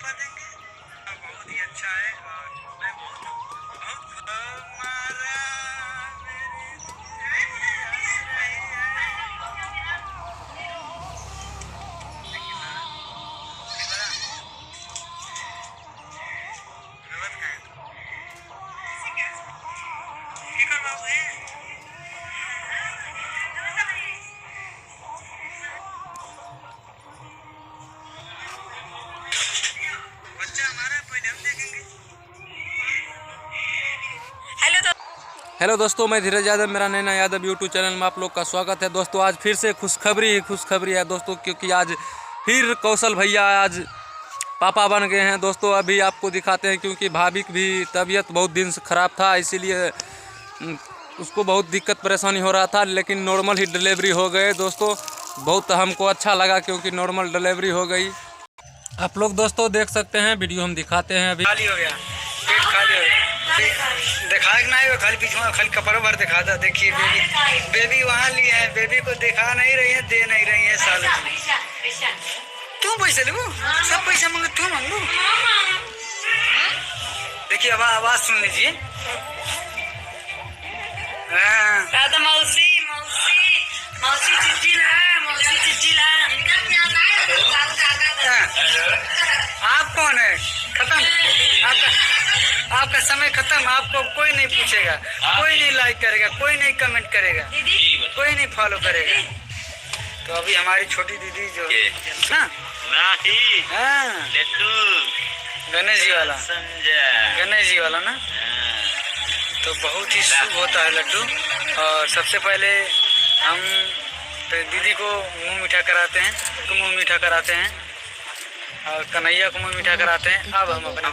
करवा देंगे। बहुत ही अच्छा है और मैं बहुत हमारा हेलो दोस्तों, मैं धीरज यादव, मेरा नैना यादव यूट्यूब चैनल में आप लोग का स्वागत है। दोस्तों आज फिर से खुशखबरी है दोस्तों, क्योंकि आज फिर कौशल भैया आज पापा बन गए हैं। दोस्तों अभी आपको दिखाते हैं, क्योंकि भाभी की भी तबीयत बहुत दिन से ख़राब था, इसीलिए उसको बहुत दिक्कत परेशानी हो रहा था, लेकिन नॉर्मल ही डिलीवरी हो गए। दोस्तों बहुत हमको अच्छा लगा, क्योंकि नॉर्मल डिलीवरी हो गई। आप लोग दोस्तों देख सकते हैं, वीडियो हम दिखाते हैं। अभी खाली हो गया, पेट खाली हो गया, दिखा नहीं, खाली पीछे खाली कपड़ों भर दिखा था। देखिए बेबी वहाँ लिए हैं, बेबी को दिखा नहीं रही है, दे नहीं रही है। साल क्यों पैसे लगू, सब पैसा मांगो, क्यों मांगू। देखिए अब आवाज सुन लीजिए। मौसी चिट्ठी ला। आप कौन है? खत्म आपका समय खत्म। आपको कोई नहीं पूछेगा, कोई नहीं लाइक करेगा, कोई नहीं कमेंट करेगा, कोई नहीं फॉलो करेगा। तो अभी हमारी छोटी दीदी जो ना गणेश जी वाला ना, तो बहुत ही शुभ होता है लड्डू। और सबसे पहले हम दीदी को मुंह मीठा कराते हैं, तो मुंह मीठा कराते हैं, और कन्हैया को मुंह मीठा कराते हैं। अब हम अपना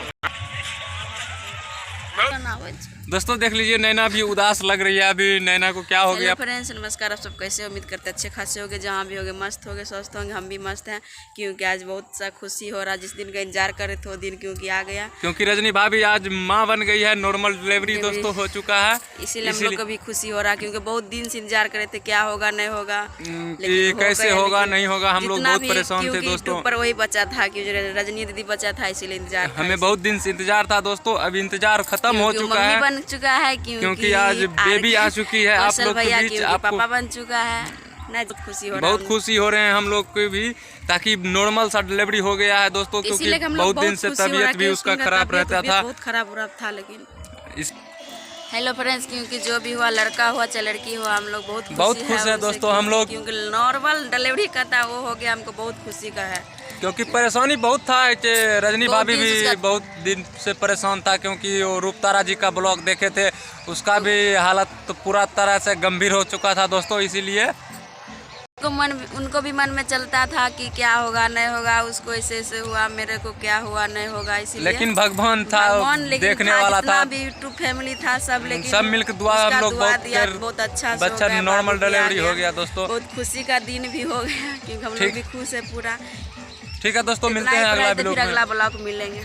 दोस्तों देख लीजिए, नैना भी उदास लग रही है। अभी नैना को क्या हो गया? फ्रेंड्स नमस्कार, आप सब कैसे? उम्मीद करते अच्छे खासे होंगे, जहाँ भी होंगे मस्त होंगे, स्वस्थ होंगे। हम भी मस्त हैं, क्योंकि आज बहुत सा खुशी हो रहा है। जिस दिन का इंतजार कर रहे थे वो दिन क्योंकि आ गया, क्योंकि रजनी भाभी आज माँ बन गई है। नॉर्मल डिलीवरी दोस्तों हो चुका है, इसीलिए हम लोग को भी खुशी हो रहा है, क्योंकि बहुत दिन से इंतजार कर रहे थे क्या होगा नहीं होगा, कैसे होगा नहीं होगा। हम लोग बहुत परेशान थे दोस्तों, पर वही बचा था कि रजनी दीदी बचा था, इसीलिए इंतजार हमें बहुत दिन से इंतजार था दोस्तों। अब इंतजार खत्म हो चुका है, बन चुका है, क्योंकि आज बेबी आ चुकी है आप लोग के बीच। पापा बन चुका है, नहीं तो खुशी हो रहा है, बहुत खुशी हो रहे हैं हम लोग को भी, ताकि नॉर्मल सा डिलीवरी हो गया है दोस्तों। क्योंकि बहुत दिन से तबीयत भी उसका खराब रहता था, बहुत खराब था। लेकिन हेलो फ्रेंड्स, क्योंकि जो भी हुआ, लड़का हुआ चाहे लड़की हुआ, हम लोग बहुत खुश है दोस्तों। हम लोग क्योंकि नॉर्मल डिलीवरी का था, वो हो गया, हमको बहुत खुशी का है। क्योंकि परेशानी बहुत था। रजनी भाभी भी बहुत दिन से परेशान था, क्योंकि वो रूपतारा जी का ब्लॉग देखे थे, उसका भी हालत तो पूरा तरह से गंभीर हो चुका था दोस्तों। इसीलिए उनको भी मन में चलता था कि क्या होगा नहीं होगा, उसको ऐसे हुआ, मेरे को क्या हुआ नहीं होगा। इसीलिए लेकिन भगवान था, देखने वाला था, भी यूट्यूब फैमिली था सब, लेकिन सब मिलकर दुआ हम लोग बहुत अच्छा बच्चा नॉर्मल डिलीवरी हो गया दोस्तों। बहुत खुशी का दिन भी हो गया, क्योंकि हम लोग भी खुश है पूरा। ठीक है दोस्तों, मिलते हैं अगला ब्लॉग में। अगला ब्लॉग मिलेंगे।